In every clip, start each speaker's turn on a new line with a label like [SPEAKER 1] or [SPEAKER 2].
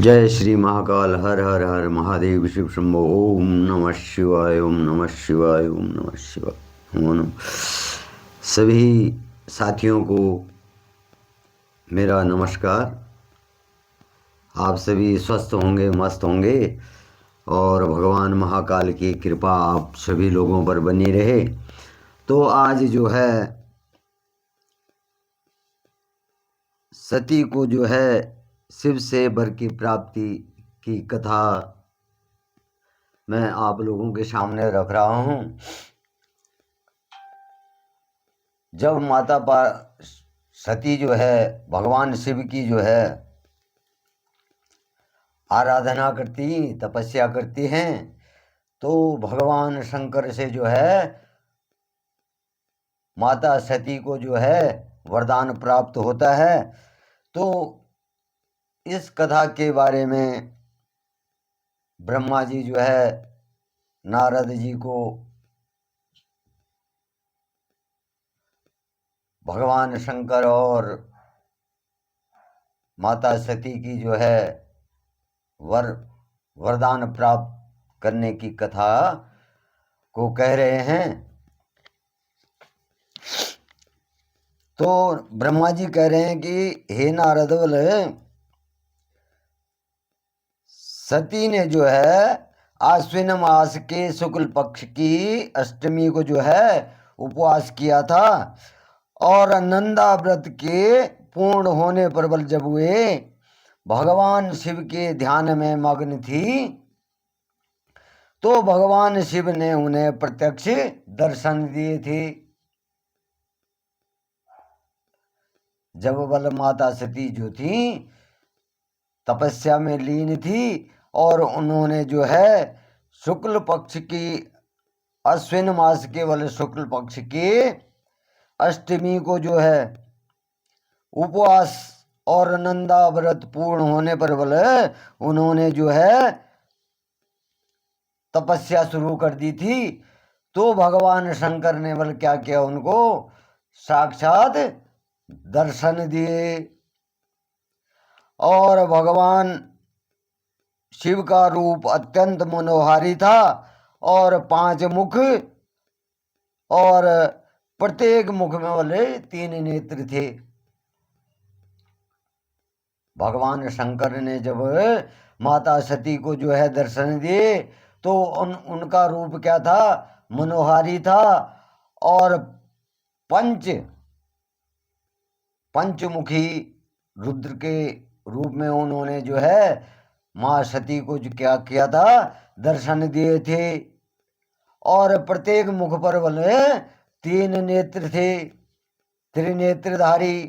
[SPEAKER 1] जय श्री महाकाल। हर हर हर महादेव शिव शंभो। ओम नमः शिवाय, ओम नमः शिवाय, ओम नमः शिवाय। ओम नमः। सभी साथियों को मेरा नमस्कार। आप सभी स्वस्थ होंगे, मस्त होंगे और भगवान महाकाल की कृपा आप सभी लोगों पर बनी रहे। तो आज जो है सती को जो है शिव से वर की प्राप्ति की कथा मैं आप लोगों के सामने रख रहा हूँ। जब माता सती जो है भगवान शिव की जो है आराधना करती, तपस्या करती हैं, तो भगवान शंकर से जो है माता सती को जो है वरदान प्राप्त होता है। तो इस कथा के बारे में ब्रह्मा जी जो है नारद जी को भगवान शंकर और माता सती की जो है वरदान प्राप्त करने की कथा को कह रहे हैं। तो ब्रह्मा जी कह रहे हैं कि हे नारद, सती ने जो है आश्विन मास के शुक्ल पक्ष की अष्टमी को जो है उपवास किया था और नंदा व्रत के पूर्ण होने पर बल जब वे भगवान शिव के ध्यान में मग्न थी तो भगवान शिव ने उन्हें प्रत्यक्ष दर्शन दिए थे। जब बल माता सती जो थी तपस्या में लीन थी और उन्होंने जो है शुक्ल पक्ष की अश्विन मास के बल शुक्ल पक्ष की अष्टमी को जो है उपवास और नंदा व्रत पूर्ण होने पर बल उन्होंने जो है तपस्या शुरू कर दी थी। तो भगवान शंकर ने बल क्या किया, उनको साक्षात दर्शन दिए और भगवान शिव का रूप अत्यंत मनोहारी था और 5 मुख और प्रत्येक मुख में वाले 3 नेत्र थे। भगवान शंकर ने जब माता सती को जो है दर्शन दिए तो उनका रूप क्या था, मनोहारी था और पंचमुखी रुद्र के रूप में उन्होंने जो है माँ सती को जो क्या किया था, दर्शन दिए थे और प्रत्येक मुख पर वाले 3 नेत्र थे, त्रिनेत्रधारी।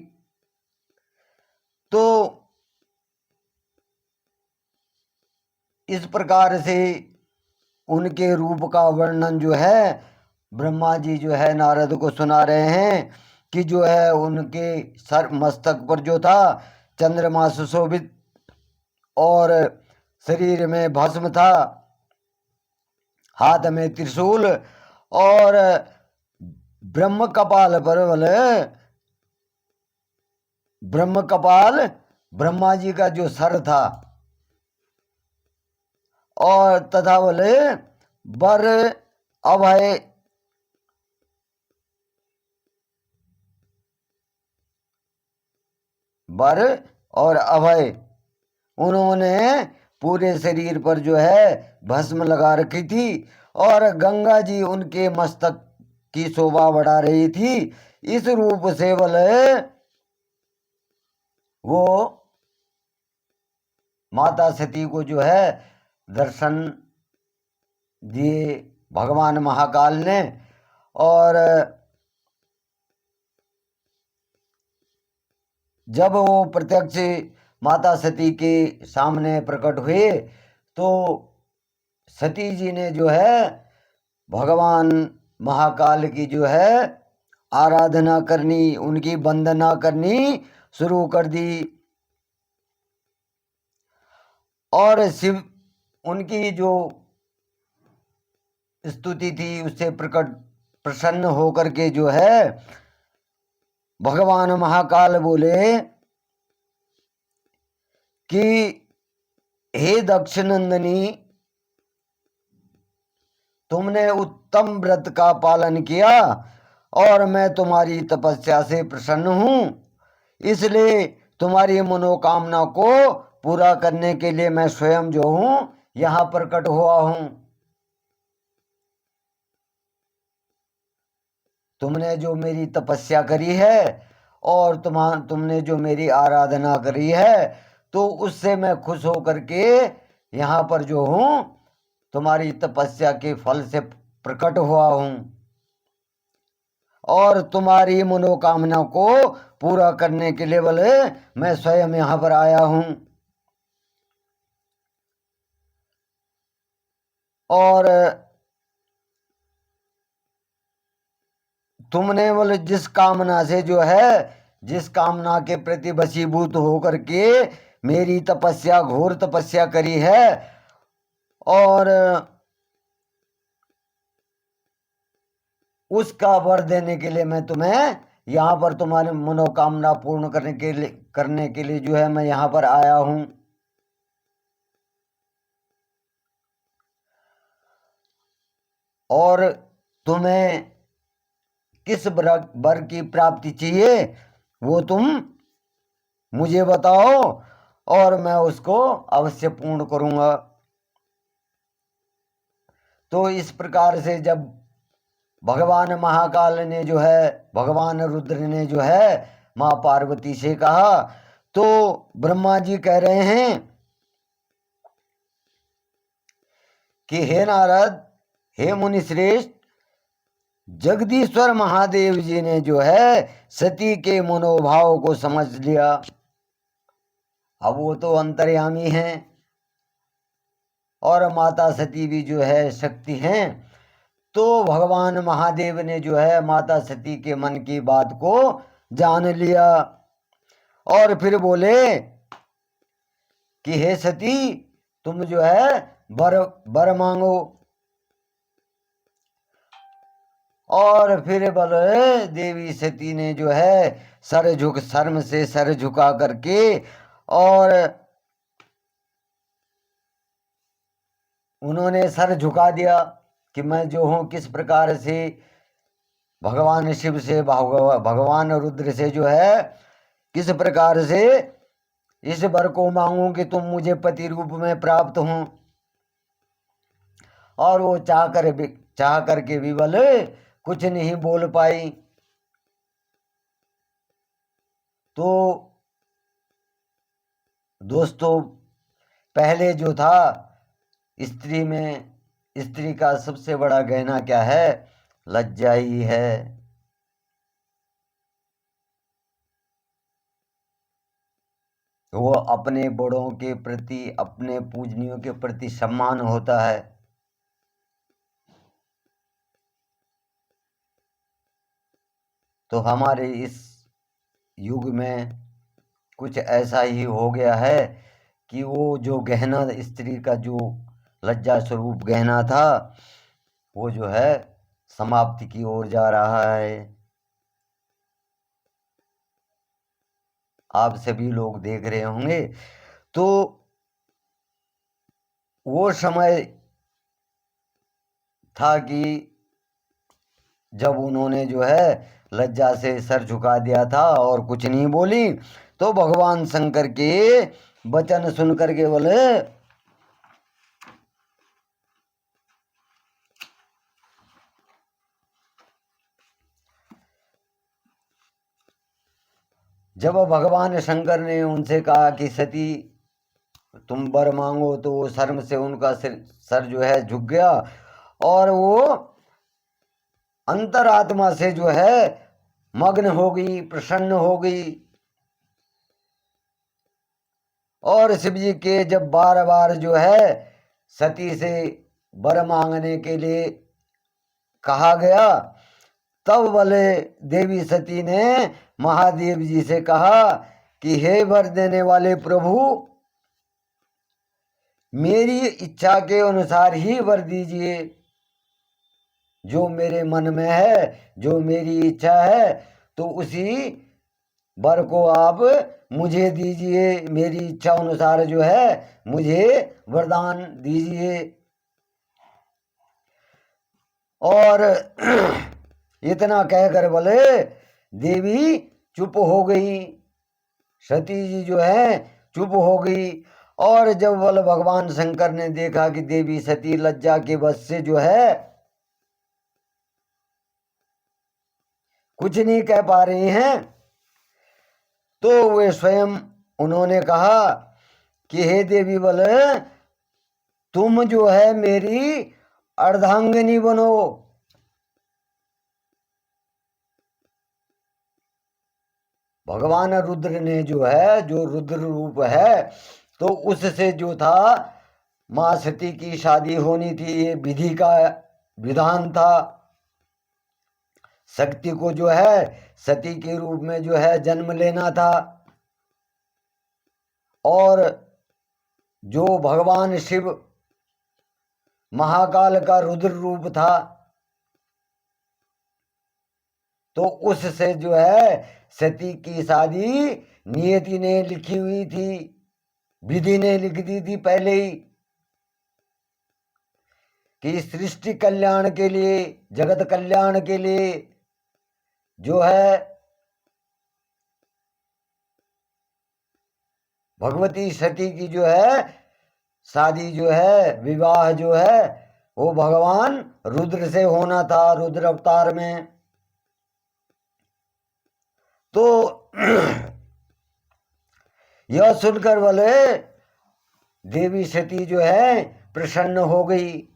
[SPEAKER 1] तो इस प्रकार से उनके रूप का वर्णन जो है ब्रह्मा जी जो है नारद को सुना रहे हैं कि जो है उनके सर मस्तक पर जो था चंद्रमा सुशोभित और शरीर में भस्म था, हाथ में त्रिशूल और ब्रह्म कपाल पर ब्रह्मा जी का जो सर था और तथा बोले वर अभय वर और अभय, उन्होंने पूरे शरीर पर जो है भस्म लगा रखी थी और गंगा जी उनके मस्तक की शोभा बढ़ा रही थी। इस रूप से बोले वो माता सती को जो है दर्शन दिए भगवान महाकाल ने और जब वो प्रत्यक्ष माता सती के सामने प्रकट हुए तो सती जी ने जो है भगवान महाकाल की जो है आराधना करनी, उनकी वंदना करनी शुरू कर दी और शिव उनकी जो स्तुति थी उससे प्रसन्न होकर के जो है भगवान महाकाल बोले कि हे दक्ष नंदिनी, तुमने उत्तम व्रत का पालन किया और मैं तुम्हारी तपस्या से प्रसन्न हूं, इसलिए तुम्हारी मनोकामना को पूरा करने के लिए मैं स्वयं जो हूं यहां प्रकट हुआ हूं। तुमने जो मेरी तपस्या करी है और तुमने जो मेरी आराधना करी है, तो उससे मैं खुश होकर के यहाँ पर जो हूँ तुम्हारी तपस्या के फल से प्रकट हुआ हूँ और तुम्हारी मनोकामना को पूरा करने के लिए बोले मैं स्वयं यहाँ पर आया हूँ। और तुमने बोले जिस कामना से जो है, जिस कामना के प्रति वशीभूत होकर के मेरी तपस्या, घोर तपस्या करी है, और उसका वर देने के लिए मैं तुम्हें यहाँ पर तुम्हारी मनोकामना पूर्ण करने के लिए जो है मैं यहाँ पर आया हूँ। और तुम्हें किस वर की प्राप्ति चाहिए वो तुम मुझे बताओ और मैं उसको अवश्य पूर्ण करूँगा। तो इस प्रकार से जब भगवान महाकाल ने जो है, भगवान रुद्र ने जो है माँ पार्वती से कहा, तो ब्रह्मा जी कह रहे हैं कि हे नारद, हे मुनि श्रेष्ठ, जगदीश्वर महादेव जी ने जो है सती के मनोभाव को समझ लिया। अब वो तो अंतर्यामी हैं और माता सती भी जो है शक्ति हैं। तो भगवान महादेव ने जो है माता सती के मन की बात को जान लिया और फिर बोले कि हे सती, तुम जो है वर मांगो। और फिर बोले देवी सती ने जो है शर्म से सर झुका करके और उन्होंने सर झुका दिया कि मैं जो हूँ किस प्रकार से भगवान शिव से, भगवान रुद्र से जो है किस प्रकार से इस वर को मांगूं कि तुम मुझे पति रूप में प्राप्त हों। और वो चाह करके भी बोले कुछ नहीं बोल पाई। तो दोस्तों, पहले जो था स्त्री में, स्त्री का सबसे बड़ा गहना क्या है? लज्जा ही है। वो अपने बड़ों के प्रति, अपने पूजनियों के प्रति सम्मान होता है। तो हमारे इस युग में कुछ ऐसा ही हो गया है कि वो जो गहना, स्त्री का जो लज्जा स्वरूप गहना था, वो जो है समाप्ति की ओर जा रहा है। आप सभी लोग देख रहे होंगे। तो वो समय था कि जब उन्होंने जो है लज्जा से सर झुका दिया था और कुछ नहीं बोली, तो भगवान शंकर के वचन सुन करके बोले जब भगवान शंकर ने उनसे कहा कि सती तुम वर मांगो, तो वो शर्म से उनका सर जो है झुक गया और वो अंतरात्मा से जो है मग्न हो गई, प्रसन्न हो गई। और शिव जी के जब बार बार जो है सती से वर मांगने के लिए कहा गया, तब बोले देवी सती ने महादेव जी से कहा कि हे वर देने वाले प्रभु, मेरी इच्छा के अनुसार ही वर दीजिए। जो मेरे मन में है, जो मेरी इच्छा है, तो उसी वर को आप मुझे दीजिए, मेरी इच्छा अनुसार जो है मुझे वरदान दीजिए। और इतना कहकर बोले देवी चुप हो गई, सती जी जो है चुप हो गई। और जब बोले भगवान शंकर ने देखा कि देवी सती लज्जा के वश से जो है कुछ नहीं कह पा रही हैं, तो वे स्वयं उन्होंने कहा कि हे देवी बोले तुम जो है मेरी अर्धांगिनी बनो। भगवान रुद्र ने जो है, जो रुद्र रूप है, तो उससे जो था मां सती की शादी होनी थी, ये विधि का विधान था। शक्ति को जो है सती के रूप में जो है जन्म लेना था। और जो भगवान शिव महाकाल का रुद्र रूप था, तो उससे जो है सती की शादी नियति ने लिखी हुई थी, विधि ने लिख दी थी पहले ही, कि सृष्टि कल्याण के लिए, जगत कल्याण के लिए जो है भगवती सती की जो है शादी जो है, विवाह जो है वो भगवान रुद्र से होना था, रुद्र अवतार में। तो यह सुनकर बोले देवी सती जो है प्रसन्न हो गई,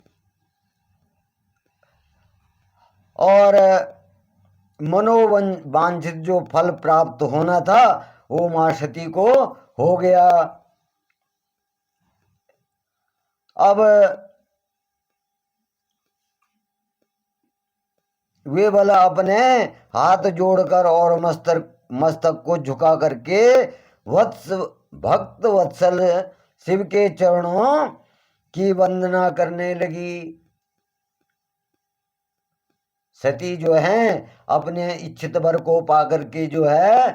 [SPEAKER 1] और मनोवांछित जो फल प्राप्त होना था वो मां सती को हो गया। अब वे भला अपने हाथ जोड़कर और मस्तक को झुका करके भक्त वत्सल शिव के चरणों की वंदना करने लगी। सती जो है अपने इच्छित वर को पाकर के जो है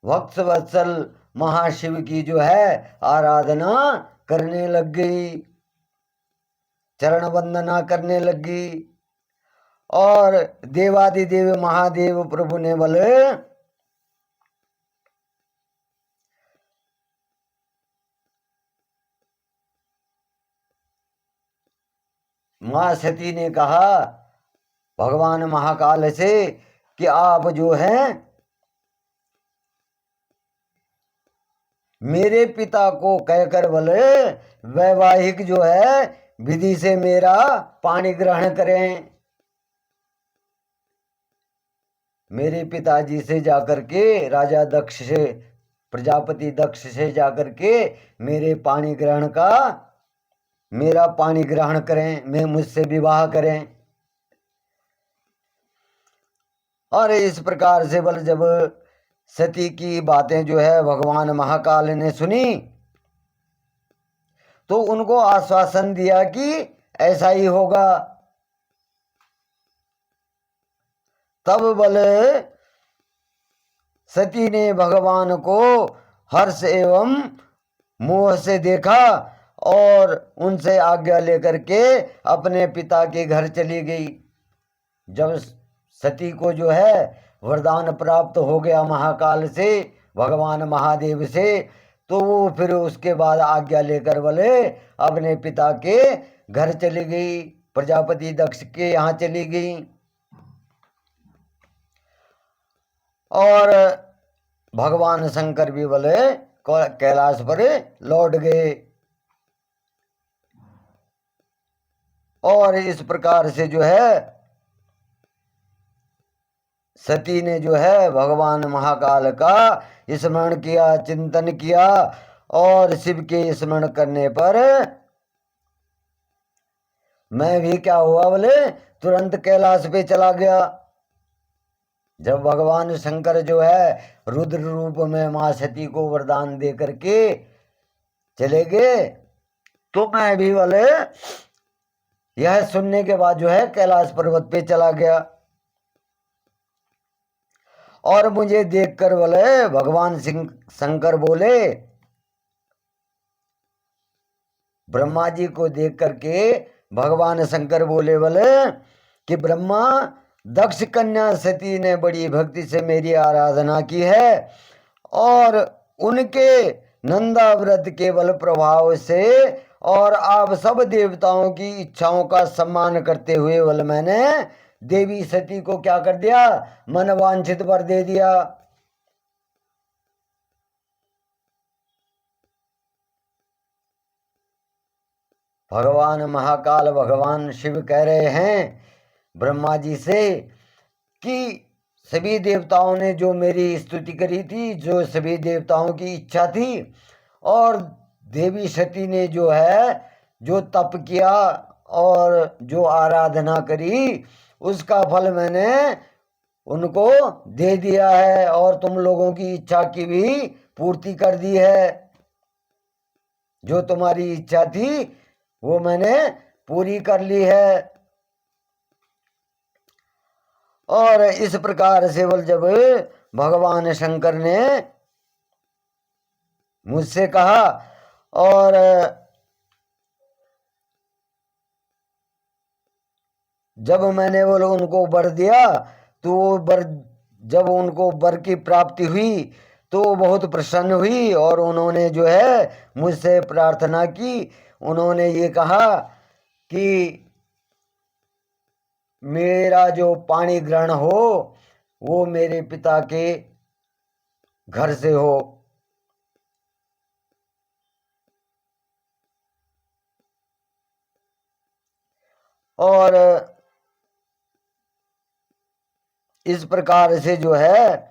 [SPEAKER 1] भक्त वत्सल महाशिव की जो है आराधना करने लग गई, चरण वंदना करने लगी। और देवादिदेव महादेव प्रभु ने बोले मां सती ने कहा भगवान महाकाल से कि आप जो है मेरे पिता को कहकर बोले वैवाहिक जो है विधि से मेरा पानी ग्रहण करें। मेरे पिताजी से जाकर के, राजा दक्ष से, प्रजापति दक्ष से जाकर के मेरे पानी ग्रहण का, मेरा पानी ग्रहण करें, मैं मुझसे विवाह करें। और इस प्रकार से बल जब सती की बातें जो है भगवान महाकाल ने सुनी, तो उनको आश्वासन दिया कि ऐसा ही होगा। तब बोले सती ने भगवान को हर्ष एवं मोह से देखा और उनसे आज्ञा लेकर के अपने पिता के घर चली गई। जब सती को जो है वरदान प्राप्त हो गया महाकाल से, भगवान महादेव से, तो वो फिर उसके बाद आज्ञा लेकर बोले अपने पिता के घर चली गई, प्रजापति दक्ष के यहाँ चली गई। और भगवान शंकर भी बोले कैलाश पर लौट गए। और इस प्रकार से जो है सती ने जो है भगवान महाकाल का स्मरण किया, चिंतन किया, और शिव के स्मरण करने पर मैं भी क्या हुआ बोले तुरंत कैलाश पे चला गया। जब भगवान शंकर जो है रुद्र रूप में मां सती को वरदान दे करके चले गए, तो मैं भी बोले यह सुनने के बाद जो है कैलाश पर्वत पे चला गया। और मुझे देखकर बोले भगवान शंकर बोले, ब्रह्मा जी को देख करके भगवान शंकर बोले कि ब्रह्मा, दक्ष कन्या सती ने बड़ी भक्ति से मेरी आराधना की है और उनके नंदा व्रत के बल प्रभाव से और आप सब देवताओं की इच्छाओं का सम्मान करते हुए बल मैंने देवी सती को क्या कर दिया, मनवांछित वर दे दिया। भगवान महाकाल भगवान शिव कह रहे हैं ब्रह्मा जी से कि सभी देवताओं ने जो मेरी स्तुति करी थी, जो सभी देवताओं की इच्छा थी, और देवी सती ने जो है जो तप किया और जो आराधना करी, उसका फल मैंने उनको दे दिया है और तुम लोगों की इच्छा की भी पूर्ति कर दी है। जो तुम्हारी इच्छा थी वो मैंने पूरी कर ली है। और इस प्रकार से बल जब भगवान शंकर ने मुझसे कहा और जब मैंने बोल उनको वर दिया, तो वो वर, जब उनको वर की प्राप्ति हुई तो बहुत प्रसन्न हुई और उन्होंने जो है मुझसे प्रार्थना की। उन्होंने ये कहा कि मेरा जो पाणी ग्रहण हो वो मेरे पिता के घर से हो। और इस प्रकार से जो है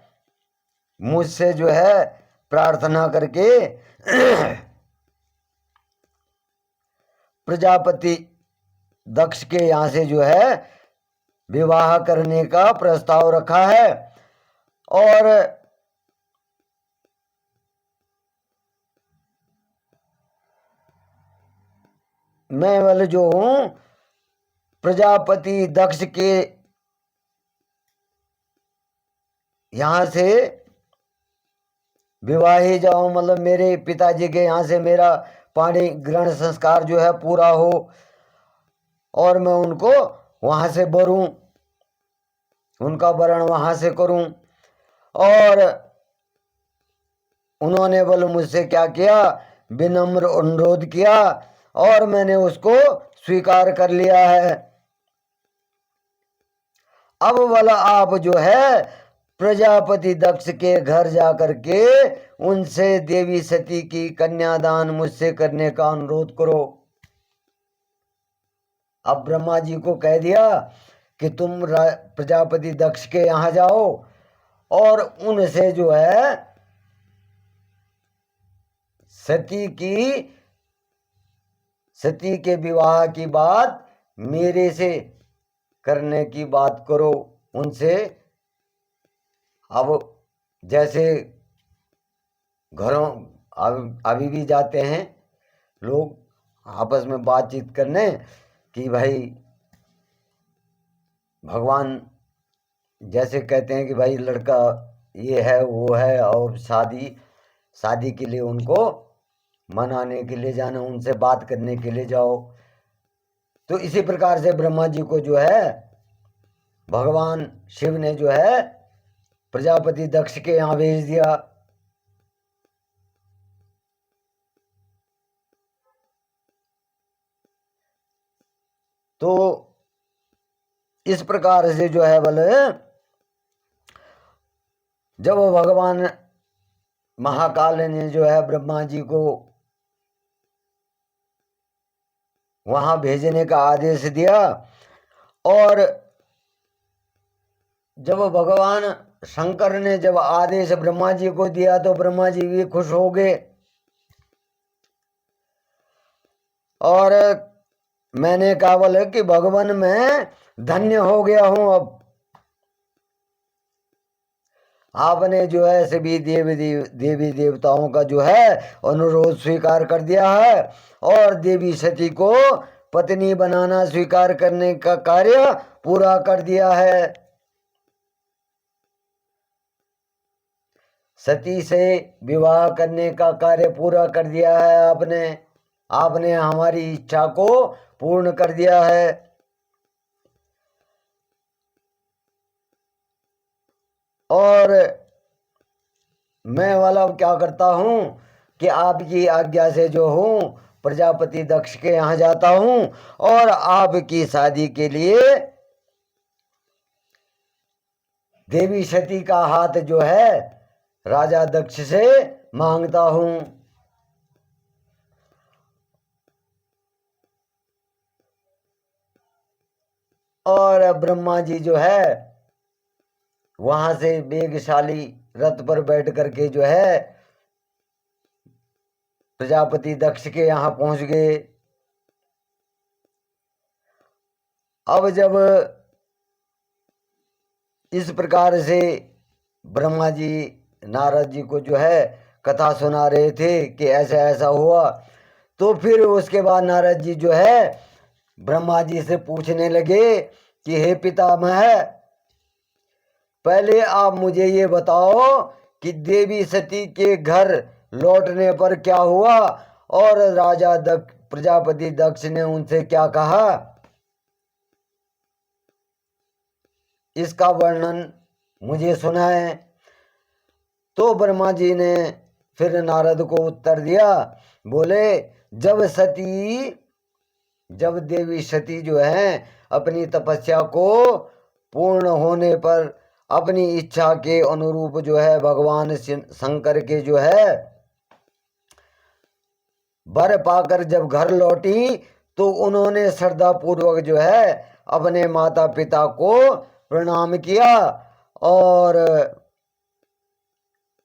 [SPEAKER 1] मुझसे जो है प्रार्थना करके प्रजापति दक्ष के यहाँ से जो है विवाह करने का प्रस्ताव रखा है। और मैं वाले जो हूं प्रजापति दक्ष के यहाँ से विवाही जाऊं, मतलब मेरे पिताजी के यहाँ से मेरा पाणी ग्रहण संस्कार जो है पूरा हो और मैं उनको वहाँ से बरूं, उनका वरण वहाँ से करूं। और उन्होंने बोल मुझसे क्या किया, विनम्र अनुरोध किया और मैंने उसको स्वीकार कर लिया है। अब वाला आप जो है प्रजापति दक्ष के घर जाकर के उनसे देवी सती की कन्यादान मुझसे करने का अनुरोध करो। अब ब्रह्मा जी को कह दिया कि तुम प्रजापति दक्ष के यहाँ जाओ और उनसे जो है सती के विवाह की बात मेरे से करने की बात करो उनसे। अब जैसे घरों अभी भी जाते हैं लोग आपस में बातचीत करने कि भाई भगवान जैसे कहते हैं कि भाई लड़का ये है वो है और शादी के लिए उनको मनाने के लिए जाना, उनसे बात करने के लिए जाओ। तो इसी प्रकार से ब्रह्मा जी को जो है भगवान शिव ने जो है प्रजापति दक्ष के यहाँ भेज दिया। तो इस प्रकार से जो है बोले जब भगवान महाकाल ने जो है ब्रह्मा जी को वहां भेजने का आदेश दिया और जब भगवान शंकर ने जब आदेश ब्रह्मा जी को दिया तो ब्रह्मा जी भी खुश हो गए। और मैंने कहा बोले कि भगवान मैं धन्य हो गया हूं, अब आपने जो है सभी देवी देवताओं का जो है अनुरोध स्वीकार कर दिया है और देवी सती को पत्नी बनाना स्वीकार करने का कार्य पूरा कर दिया है। सती से विवाह करने का कार्य पूरा कर दिया है आपने। आपने हमारी इच्छा को पूर्ण कर दिया है। और मैं वाला क्या करता हूँ कि आपकी आज्ञा से जो हूँ प्रजापति दक्ष के यहाँ जाता हूँ और आपकी शादी के लिए देवी सती का हाथ जो है राजा दक्ष से मांगता हूँ। और ब्रह्मा जी जो है वहां से वेगशाली रथ पर बैठ करके जो है प्रजापति दक्ष के यहाँ पहुंच गए। अब जब इस प्रकार से ब्रह्मा जी नारद जी को जो है कथा सुना रहे थे कि ऐसा ऐसा हुआ, तो फिर उसके बाद नारद जी जो है ब्रह्मा जी से पूछने लगे कि हे पितामह, पहले आप मुझे ये बताओ कि देवी सती के घर लौटने पर क्या हुआ और राजा प्रजापति दक्ष ने उनसे क्या कहा, इसका वर्णन मुझे सुनाएं। तो ब्रह्मा जी ने फिर नारद को उत्तर दिया, बोले जब देवी सती जो है अपनी तपस्या को पूर्ण होने पर अपनी इच्छा के अनुरूप जो है भगवान शंकर के जो है वर पाकर जब घर लौटी तो उन्होंने श्रद्धा पूर्वक जो है अपने माता पिता को प्रणाम किया और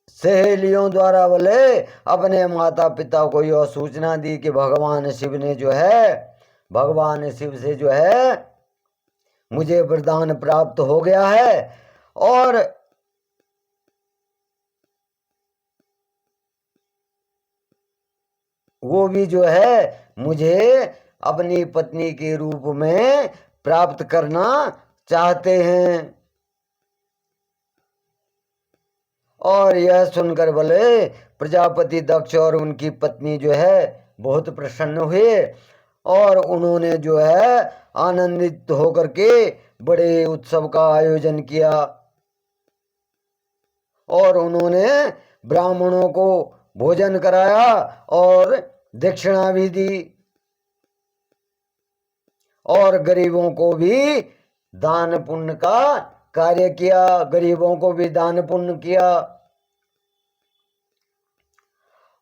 [SPEAKER 1] सहेलियों द्वारा बोले अपने माता पिता को यह सूचना दी कि भगवान शिव से जो है मुझे वरदान प्राप्त हो गया है और वो भी जो है मुझे अपनी पत्नी के रूप में प्राप्त करना चाहते हैं। और यह सुनकर बोले प्रजापति दक्ष और उनकी पत्नी जो है बहुत प्रसन्न हुए और उन्होंने जो है आनंदित होकर के बड़े उत्सव का आयोजन किया और उन्होंने ब्राह्मणों को भोजन कराया और दक्षिणा भी दी और गरीबों को भी दान पुण्य का कार्य किया, गरीबों को भी दान पुण्य किया।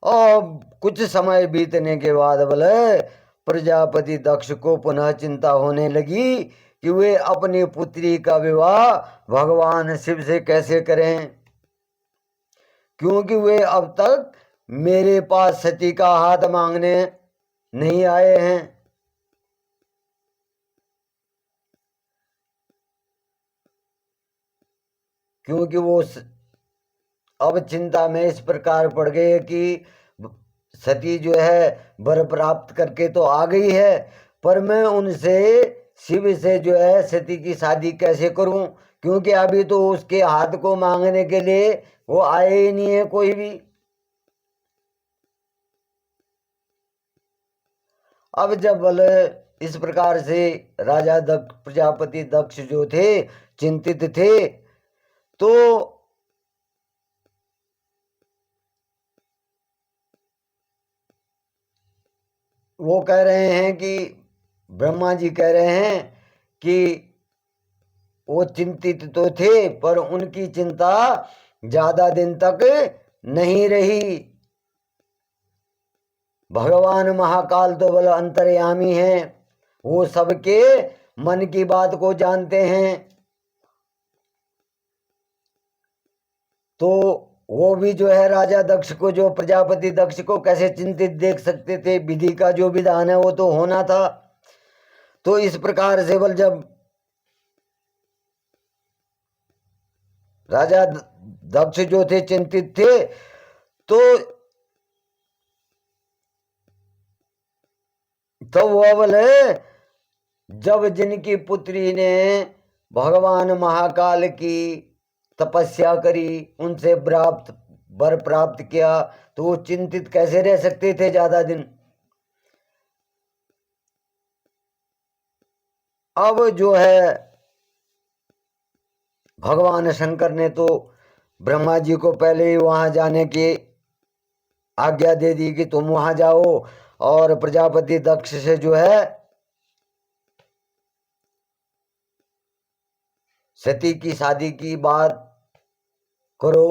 [SPEAKER 1] और कुछ समय बीतने के बाद बोले प्रजापति दक्ष को पुनः चिंता होने लगी कि वे अपनी पुत्री का विवाह भगवान शिव से कैसे करें, क्योंकि वे अब तक मेरे पास सती का हाथ मांगने नहीं आए हैं। क्योंकि वो अब चिंता में इस प्रकार पड़ गए कि सती जो है वर प्राप्त करके तो आ गई है, पर मैं उनसे शिव से जो है सती की शादी कैसे करूं, क्योंकि अभी तो उसके हाथ को मांगने के लिए वो आए ही नहीं है कोई भी। अब जब बोले इस प्रकार से राजा प्रजापति दक्ष जो थे चिंतित थे, तो वो कह रहे हैं कि ब्रह्मा जी कह रहे हैं कि वो चिंतित तो थे पर उनकी चिंता ज्यादा दिन तक नहीं रही। भगवान महाकाल तो बल अंतर्यामी हैं, वो सबके मन की बात को जानते हैं, तो वो भी जो है राजा दक्ष को, जो प्रजापति दक्ष को कैसे चिंतित देख सकते थे, विधि का जो विधान है वो तो होना था। तो इस प्रकार से बल जब राजा दक्ष जो थे चिंतित थे, तो वह बोले जब जिनकी पुत्री ने भगवान महाकाल की तपस्या करी, उनसे वर प्राप्त किया तो वो चिंतित कैसे रह सकते थे ज्यादा दिन। अब जो है भगवान शंकर ने तो ब्रह्मा जी को पहले ही वहां जाने की आज्ञा दे दी कि तुम वहां जाओ और प्रजापति दक्ष से जो है सती की शादी की बात करो।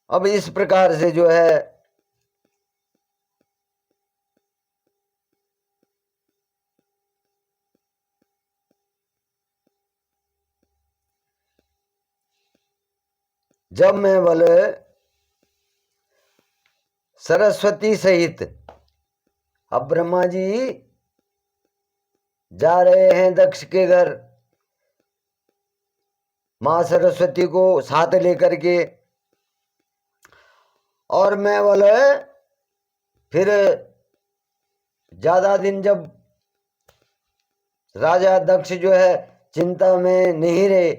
[SPEAKER 1] अब इस प्रकार से जो है जब मैं बोले सरस्वती सहित अब ब्रह्मा जी जा रहे हैं दक्ष के घर मां सरस्वती को साथ लेकर के, और मैं बोले फिर ज्यादा दिन जब राजा दक्ष जो है चिंता में नहीं रहे,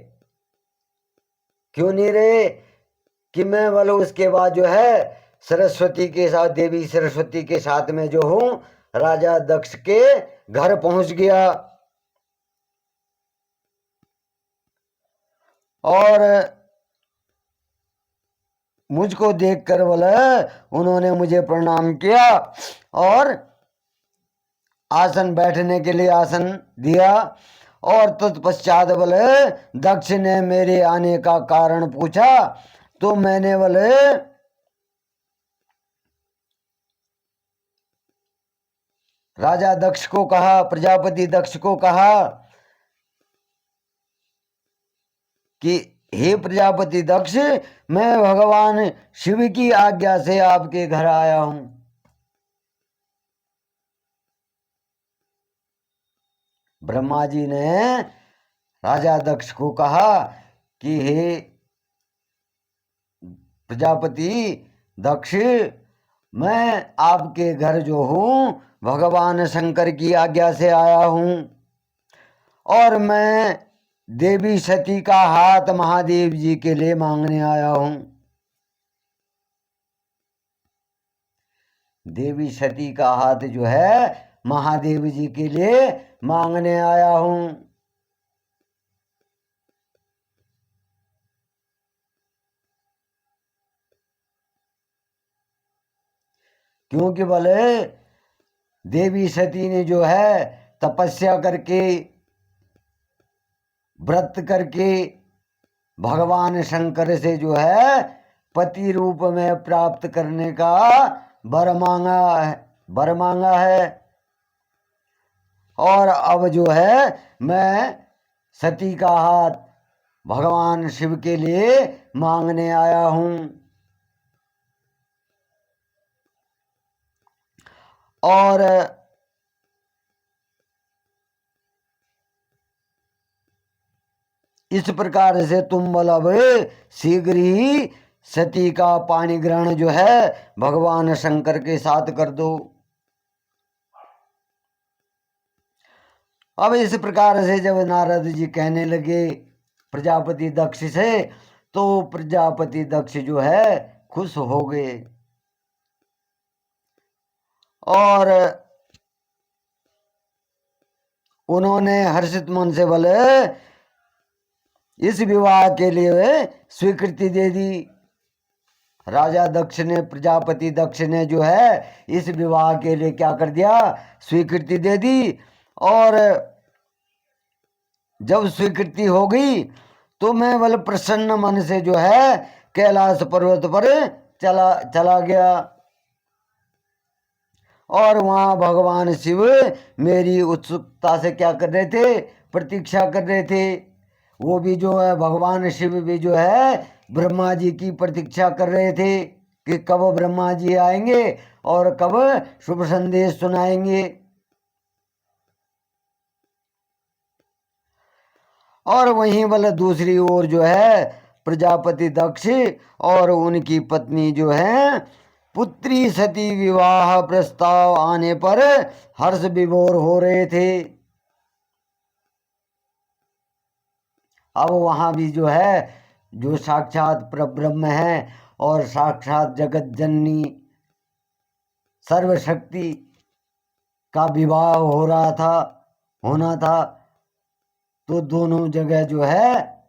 [SPEAKER 1] क्यों नहीं रहे कि मैं बोलो उसके बाद जो है सरस्वती के साथ देवी सरस्वती के साथ में जो हूं राजा दक्ष के घर पहुंच गया। और मुझको देखकर बोला उन्होंने मुझे प्रणाम किया और आसन बैठने के लिए आसन दिया, और तत्पश्चात बोले दक्ष ने मेरे आने का कारण पूछा तो मैंने बोले राजा दक्ष को कहा, प्रजापति दक्ष को कहा कि हे प्रजापति दक्ष, मैं भगवान शिव की आज्ञा से आपके घर आया हूं। ब्रह्मा जी ने राजा दक्ष को कहा कि हे प्रजापति दक्ष, मैं आपके घर जो हूं भगवान शंकर की आज्ञा से आया हूं, और मैं देवी सती का हाथ महादेव जी के लिए मांगने आया हूं। देवी सती का हाथ जो है महादेव जी के लिए मांगने आया हूं। क्योंकि बोले देवी सती ने जो है तपस्या करके व्रत करके भगवान शंकर से जो है पति रूप में प्राप्त करने का वर मांगा है। और अब जो है मैं सती का हाथ भगवान शिव के लिए मांगने आया हूं। और इस प्रकार से तुम बलब शीघ्र ही सती का पाणी ग्रहण जो है भगवान शंकर के साथ कर दो। अब इस प्रकार से जब नारद जी कहने लगे प्रजापति दक्ष से, तो प्रजापति दक्ष जो है खुश हो गए और उन्होंने हर्षित मन से बोले इस विवाह के लिए स्वीकृति दे दी। राजा दक्ष ने प्रजापति दक्ष ने जो है इस विवाह के लिए क्या कर दिया, स्वीकृति दे दी। और जब स्वीकृति हो गई तो मैं बल प्रसन्न मन से जो है कैलाश पर्वत पर चला गया, और वहां भगवान शिव मेरी उत्सुकता से क्या कर रहे थे, प्रतीक्षा कर रहे थे। वो भी जो है भगवान शिव भी जो है ब्रह्मा जी की प्रतीक्षा कर रहे थे कि कब ब्रह्मा जी आएंगे और कब शुभ संदेश सुनाएंगे। और वहीं वाले दूसरी ओर जो है प्रजापति दक्ष और उनकी पत्नी जो है पुत्री सती विवाह प्रस्ताव आने पर हर्ष विभोर हो रहे थे। अब वहां भी जो है जो साक्षात परब्रह्म है और साक्षात जगत जननी सर्वशक्ति का विवाह हो रहा था, होना था। तो दोनों जगह जो है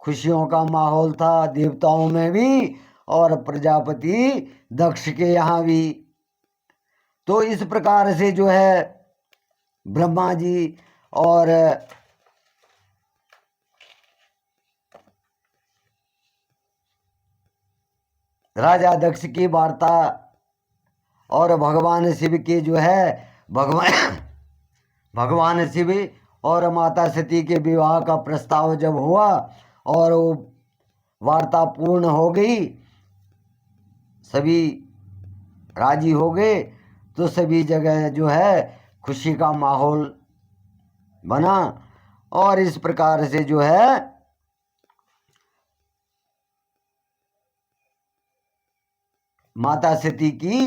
[SPEAKER 1] खुशियों का माहौल था, देवताओं में भी और प्रजापति दक्ष के यहाँ भी। तो इस प्रकार से जो है ब्रह्मा जी और राजा दक्ष की वार्ता और भगवान शिव के जो है भगवान शिव और माता सती के विवाह का प्रस्ताव जब हुआ और वो वार्ता पूर्ण हो गई, सभी राजी हो गए, तो सभी जगह जो है खुशी का माहौल बना। और इस प्रकार से जो है माता सती की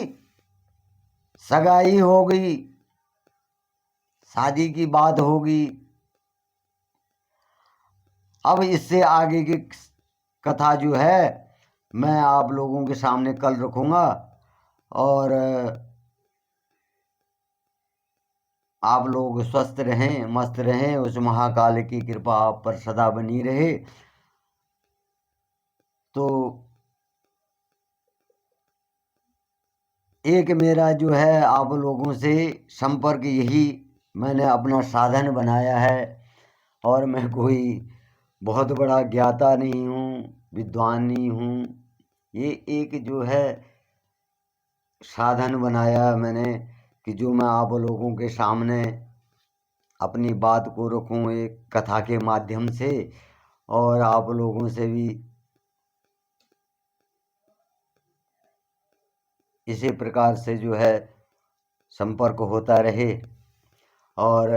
[SPEAKER 1] सगाई हो गई, शादी की बात होगी। अब इससे आगे की कथा जो है मैं आप लोगों के सामने कल रखूँगा, और आप लोग स्वस्थ रहें, मस्त रहें, उस महाकाल की कृपा आप पर सदा बनी रहे। तो एक मेरा जो है आप लोगों से संपर्क, यही मैंने अपना साधन बनाया है। और मैं कोई बहुत बड़ा ज्ञाता नहीं हूँ, विद्वान नहीं हूँ। ये एक जो है साधन बनाया मैंने कि जो मैं आप लोगों के सामने अपनी बात को रखूं एक कथा के माध्यम से, और आप लोगों से भी इसी प्रकार से जो है संपर्क होता रहे। और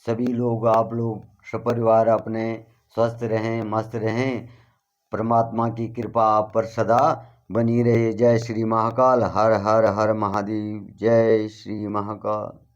[SPEAKER 1] सभी लोग, आप लोग सपरिवार अपने स्वस्थ रहें, मस्त रहें, परमात्मा की कृपा आप पर सदा बनी रहे। जय श्री महाकाल। हर हर हर महादेव। जय श्री महाकाल।